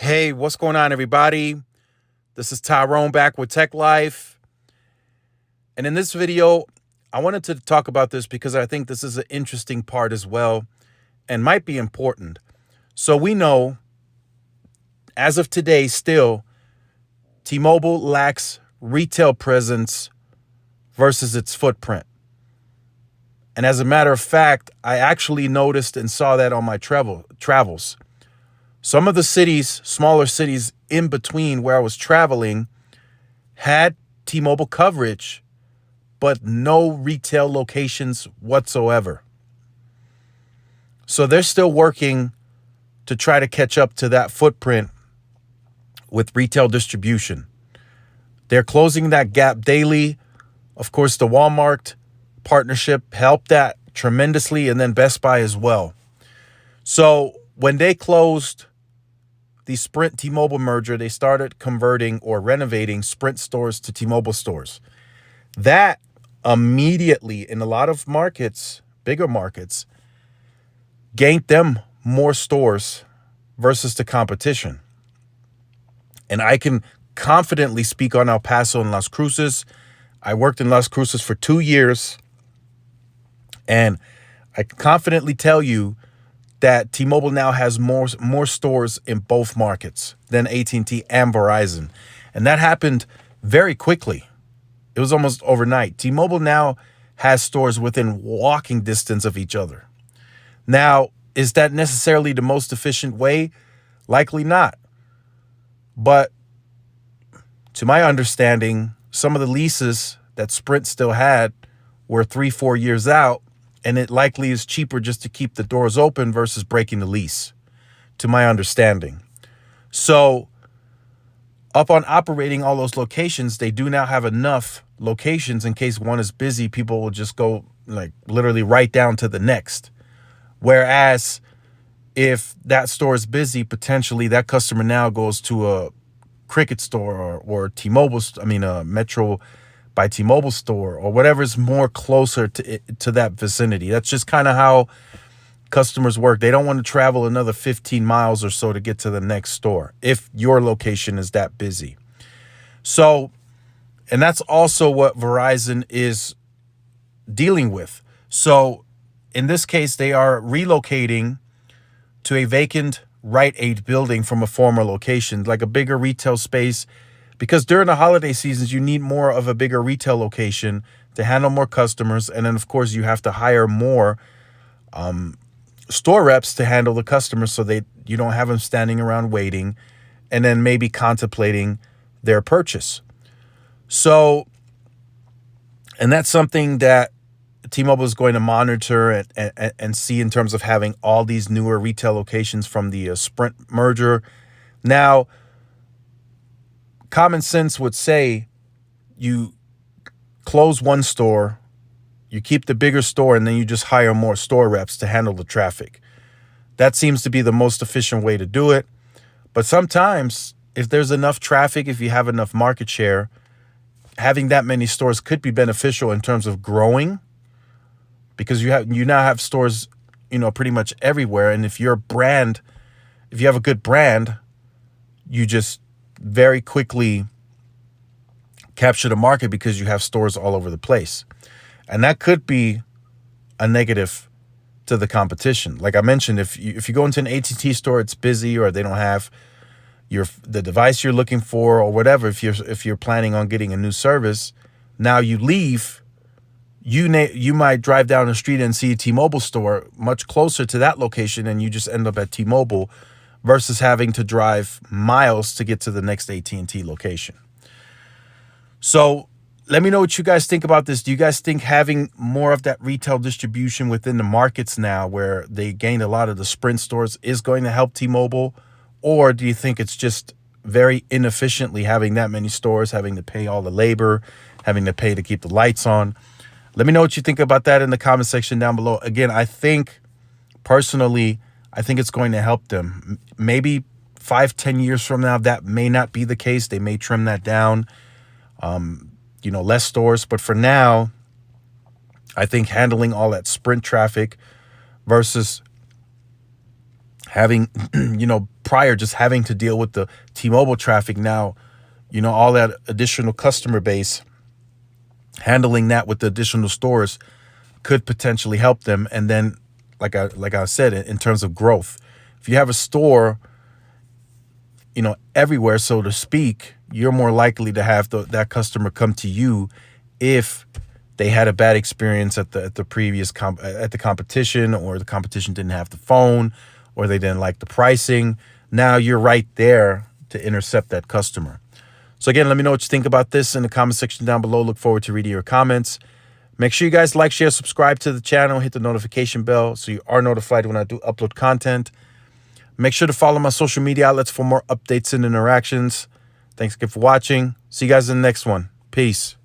Hey, what's going on, everybody? This is Tyrone back with Tech Life. And in this video, I wanted to talk about this because I think this is an interesting part as well and might be important. So we know, as of today, still, T-Mobile lacks retail presence versus its footprint. And as a matter of fact, I actually noticed and saw that on my travels. Some of the cities, smaller cities in between where I was traveling, had T-Mobile coverage, but no retail locations whatsoever. So they're still working to try to catch up to that footprint with retail distribution. They're closing that gap daily. Of course, the Walmart partnership helped that tremendously, and then Best Buy as well. So when they closed the Sprint T-Mobile merger, they started converting or renovating Sprint stores to T-Mobile stores. That immediately, in a lot of markets, bigger markets, gained them more stores versus the competition. And I can confidently speak on El Paso and Las Cruces. I worked in Las Cruces for 2 years, and I can confidently tell you that T-Mobile now has more stores in both markets than AT&T and Verizon. And that happened very quickly. It was almost overnight. T-Mobile now has stores within walking distance of each other. Now, is that necessarily the most efficient way? Likely not. But to my understanding, some of the leases that Sprint still had were 3-4 years out, and it likely is cheaper just to keep the doors open versus breaking the lease, to my understanding. So up on operating all those locations, they do now have enough locations in case one is busy. People will just go like literally right down to the next. Whereas if that store is busy, potentially that customer now goes to a Cricket store or T-Mobile, Metro by T-Mobile store or whatever is more closer to that vicinity. That's just kind of how customers work. They don't want to travel another 15 miles or so to get to the next store if your location is that busy. So, and that's also what Verizon is dealing with. So in this case, they are relocating to a vacant Rite Aid building from a former location, like a bigger retail space, because during the holiday seasons, you need more of a bigger retail location to handle more customers. And then, of course, you have to hire more store reps to handle the customers so you don't have them standing around waiting and then maybe contemplating their purchase. So, and that's something that T-Mobile is going to monitor and see in terms of having all these newer retail locations from the Sprint merger. Now, common sense would say you close one store, you keep the bigger store, and then you just hire more store reps to handle the traffic. That seems to be the most efficient way to do it. But sometimes, if there's enough traffic, if you have enough market share, having that many stores could be beneficial in terms of growing, because you now have stores, pretty much everywhere. And if you have a good brand, you just very quickly capture the market because you have stores all over the place. And that could be a negative to the competition. Like I mentioned, if you go into an AT&T store, it's busy, or they don't have the device you're looking for or whatever. If you're planning on getting a new service, now you leave, you might drive down the street and see a T-Mobile store much closer to that location, and you just end up at T-Mobile versus having to drive miles to get to the next AT&T location. So let me know what you guys think about this. Do you guys think having more of that retail distribution within the markets now, where they gained a lot of the Sprint stores, is going to help T-Mobile? Or do you think it's just very inefficiently having that many stores, having to pay all the labor, having to pay to keep the lights on? Let me know what you think about that in the comment section down below. Again, personally, I think it's going to help them. Maybe 5-10 years from now, that may not be the case. They may trim that down, less stores. But for now, I think handling all that Sprint traffic versus having, prior just having to deal with the T-Mobile traffic. Now, all that additional customer base, handling that with the additional stores could potentially help them. And then, like I said, in terms of growth, if you have a store, everywhere, so to speak, you're more likely to have that customer come to you if they had a bad experience at the previous at the competition, or the competition didn't have the phone, or they didn't like the pricing. Now you're right there to intercept that customer. So again, let me know what you think about this in the comment section down below. Look forward to reading your comments. Make sure you guys like, share, subscribe to the channel, hit the notification bell so you are notified when I do upload content. Make sure to follow my social media outlets for more updates and interactions. Thanks again for watching. See you guys in the next one. Peace.